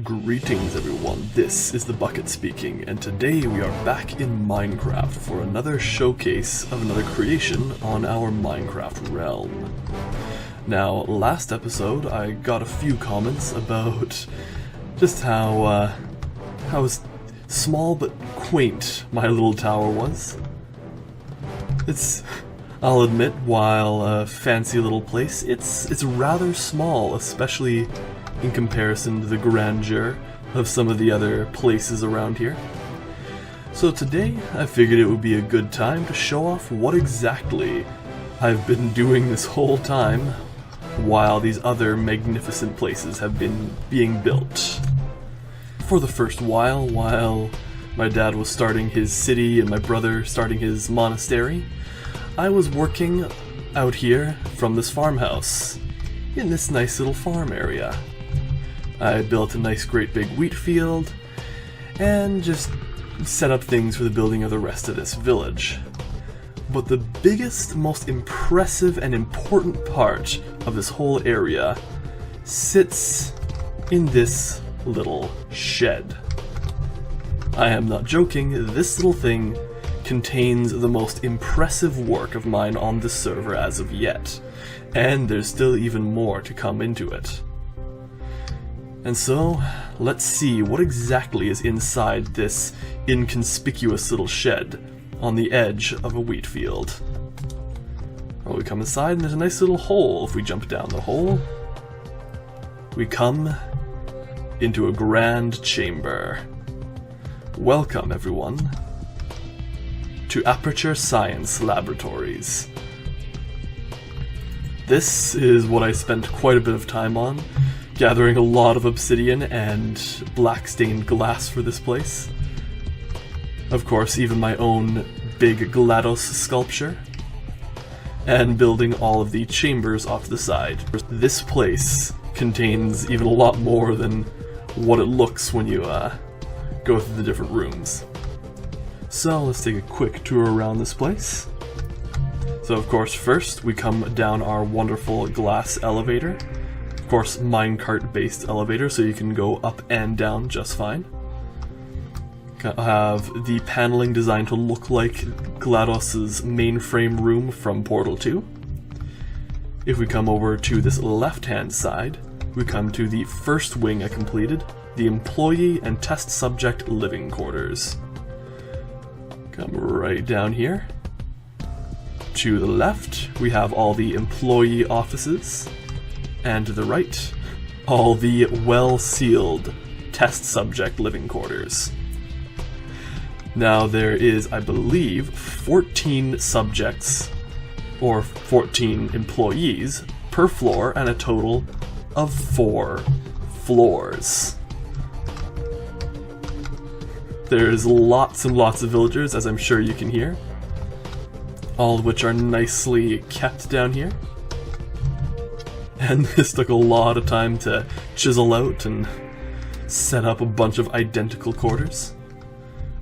Greetings everyone, this is the Bucket speaking, and today we are back in Minecraft for another showcase of another creation on our Minecraft realm. Now, last episode I got a few comments about just how small but quaint my little tower was. I'll admit, while a fancy little place, it's rather small, especially in comparison to the grandeur of some of the other places around here. So today, I figured it would be a good time to show off what exactly I've been doing this whole time while these other magnificent places have been being built. For the first while my dad was starting his city and my brother starting his monastery, I was working out here from this farmhouse, in this nice little farm area. I built a nice great big wheat field, and just set up things for the building of the rest of this village. But the biggest, most impressive and important part of this whole area sits in this little shed. I am not joking, this little thing contains the most impressive work of mine on this server as of yet, and there's still even more to come into it. And so, let's see what exactly is inside this inconspicuous little shed on the edge of a wheat field. Well, we come inside and there's a nice little hole. If we jump down the hole, we come into a grand chamber. Welcome, everyone, to Aperture Science Laboratories. This is what I spent quite a bit of time on, gathering a lot of obsidian and black stained glass for this place. Of course, even my own big GLaDOS sculpture, and building all of the chambers off to the side. This place contains even a lot more than what it looks when you go through the different rooms. So let's take a quick tour around this place. So of course, first we come down our wonderful glass elevator. Of course, minecart based elevator, so you can go up and down just fine. Have the paneling designed to look like GLaDOS's mainframe room from Portal 2. If we come over to this left hand side, we come to the first wing I completed, the employee and test subject living quarters. Come right down here. To the left, we have all the employee offices, and to the right, all the well-sealed test subject living quarters. Now there is, I believe, 14 subjects, or 14 employees per floor, and a total of 4 floors. There's lots and lots of villagers, as I'm sure you can hear, all of which are nicely kept down here. And this took a lot of time to chisel out and set up a bunch of identical quarters.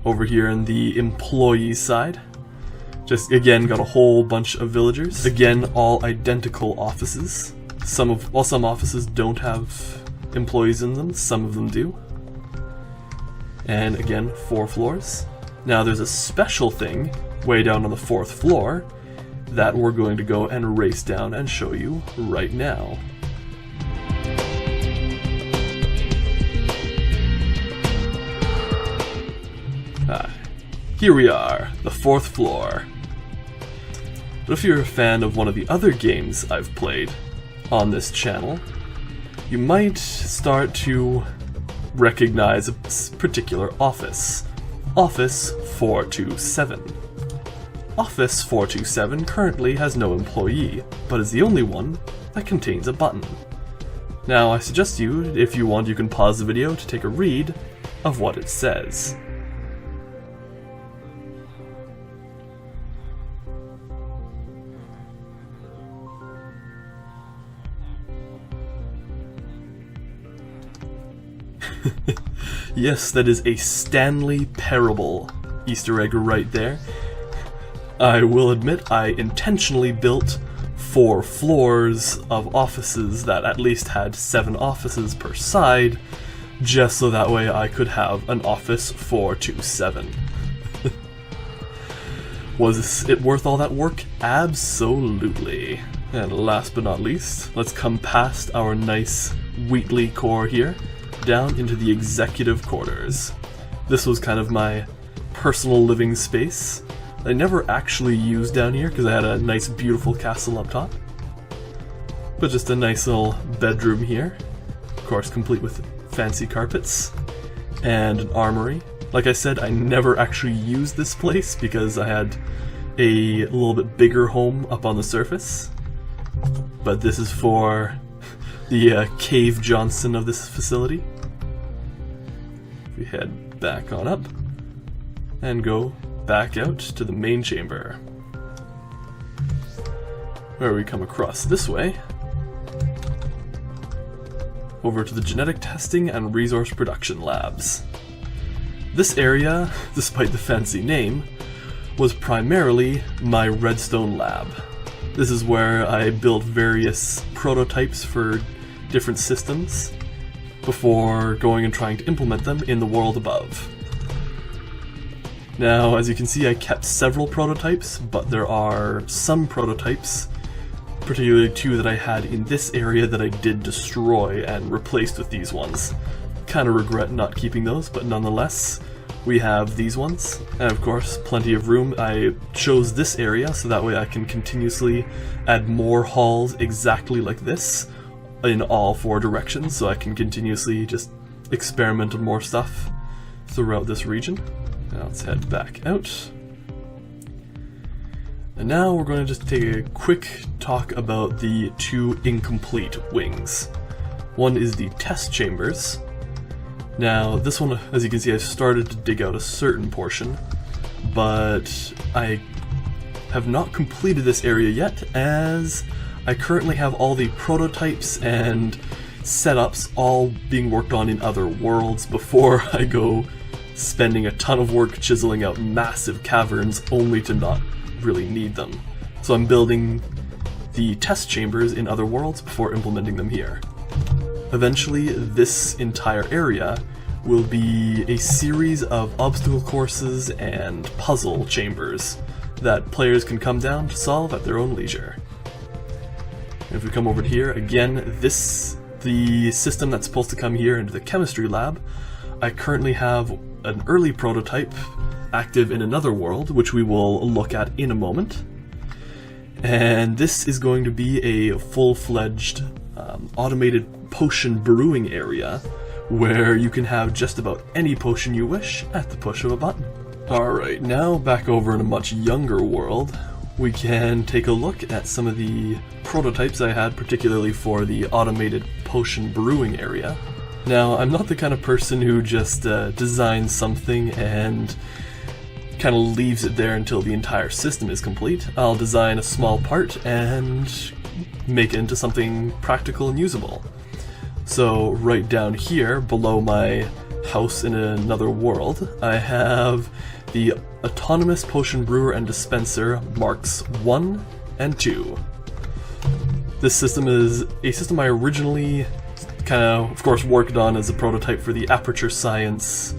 Over here in the employee side, just again got a whole bunch of villagers. Again, all identical offices. Some offices don't have employees in them, some of them do. And again, 4 floors. Now there's a special thing way down on the 4th floor that we're going to go and race down and show you right now. Here we are, the 4th floor. But if you're a fan of one of the other games I've played on this channel, you might start to recognize a particular office. Office 427. Office 427 currently has no employee, but is the only one that contains a button. Now I suggest you, if you want, you can pause the video to take a read of what it says. Yes, that is a Stanley Parable Easter egg right there. I will admit I intentionally built 4 floors of offices that at least had 7 offices per side, just so that way I could have an Office 427. Was it worth all that work? Absolutely. And last but not least, let's come past our nice Wheatley core here, down into the executive quarters. This was kind of my personal living space. I never actually used down here because I had a nice beautiful castle up top. But just a nice little bedroom here. Of course, complete with fancy carpets and an armory. Like I said, I never actually used this place because I had a little bit bigger home up on the surface. But this is for the Cave Johnson of this facility. We head back on up and go back out to the main chamber, where we come across this way over to the genetic testing and resource production labs. This area, despite the fancy name, was primarily my redstone lab. This is where I built various prototypes for different systems before going and trying to implement them in the world above. Now, as you can see, I kept several prototypes, but there are some prototypes, particularly two that I had in this area, that I did destroy and replaced with these ones. Kind of regret not keeping those, but nonetheless, we have these ones, and of course, plenty of room. I chose this area so that way I can continuously add more halls exactly like this in all four directions, so I can continuously just experiment on more stuff throughout this region. Now let's head back out. And now we're going to just take a quick talk about the two incomplete wings. One is the test chambers. Now this one, as you can see, I started to dig out a certain portion, but I have not completed this area yet, as I currently have all the prototypes and setups all being worked on in other worlds before I go spending a ton of work chiseling out massive caverns only to not really need them. So I'm building the test chambers in other worlds before implementing them here. Eventually, this entire area will be a series of obstacle courses and puzzle chambers that players can come down to solve at their own leisure. If we come over here, again, the system that's supposed to come here into the chemistry lab, I currently have an early prototype active in another world, which we will look at in a moment. And this is going to be a full-fledged automated potion brewing area where you can have just about any potion you wish at the push of a button. Alright, now back over in a much younger world, we can take a look at some of the prototypes I had, particularly for the automated potion brewing area. Now, I'm not the kind of person who just designs something and kind of leaves it there until the entire system is complete. I'll design a small part and make it into something practical and usable. So right down here, below my house in another world, I have the Autonomous Potion Brewer and Dispenser Marks 1 and 2. This system is a system I originally of course, worked on as a prototype for the Aperture Science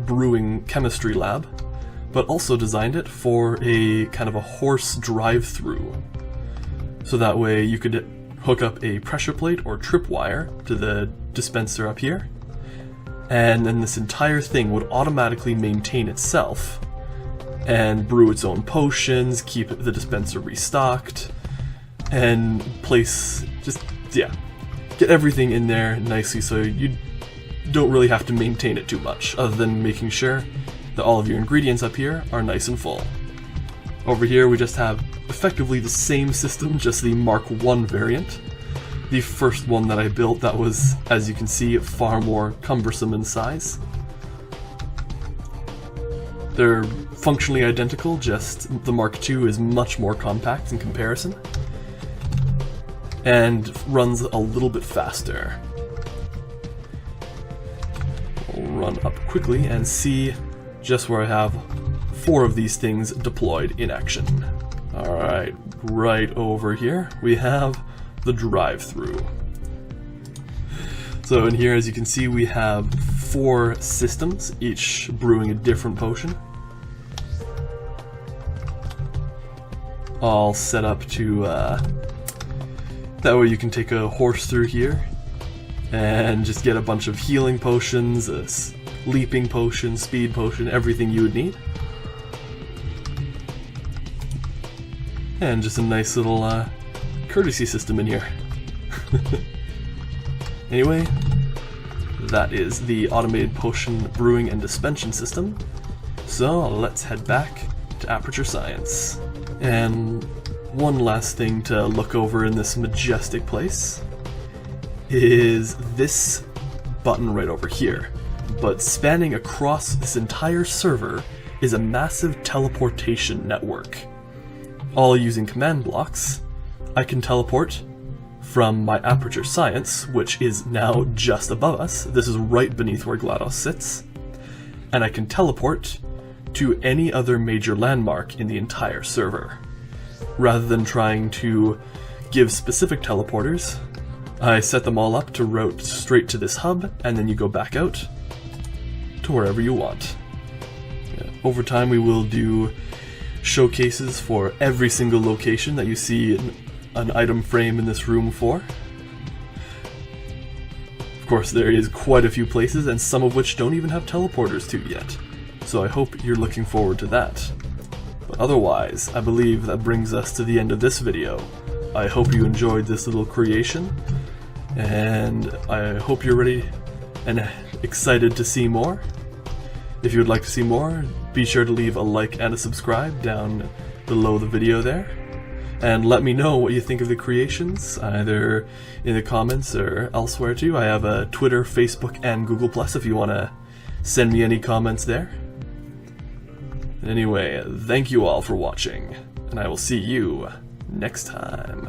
brewing chemistry lab, but also designed it for a kind of a horse drive-through. So that way you could hook up a pressure plate or tripwire to the dispenser up here, and then this entire thing would automatically maintain itself and brew its own potions, keep the dispenser restocked, and get everything in there nicely so you don't really have to maintain it too much, other than making sure that all of your ingredients up here are nice and full. Over here we just have effectively the same system, just the Mark 1 variant. The first one that I built that was, as you can see, far more cumbersome in size. They're functionally identical, just the Mark II is much more compact in comparison, and runs a little bit faster. We'll run up quickly and see just where I have 4 of these things deployed in action. Alright, right over here we have the drive-through. So in here, as you can see, we have 4 systems, each brewing a different potion. All set up to, that way you can take a horse through here and just get a bunch of healing potions, a leaping potion, speed potion, everything you would need. And just a nice little courtesy system in here. Anyway, that is the automated potion brewing and dispensing system. So let's head back to Aperture Science. And one last thing to look over in this majestic place is this button right over here. But spanning across this entire server is a massive teleportation network. All using command blocks, I can teleport from my Aperture Science, which is now just above us. This is right beneath where GLaDOS sits. And I can teleport to any other major landmark in the entire server. Rather than trying to give specific teleporters, I set them all up to route straight to this hub, and then you go back out to wherever you want. Over time we will do showcases for every single location that you see an item frame in this room for. Of course, there is quite a few places, and some of which don't even have teleporters to yet, so I hope you're looking forward to that. But otherwise, I believe that brings us to the end of this video. I hope you enjoyed this little creation, and I hope you're ready and excited to see more. If you would like to see more, be sure to leave a like and a subscribe down below the video there. And let me know what you think of the creations, either in the comments or elsewhere too. I have a Twitter, Facebook, and Google+ if you want to send me any comments there. Anyway, thank you all for watching, and I will see you next time.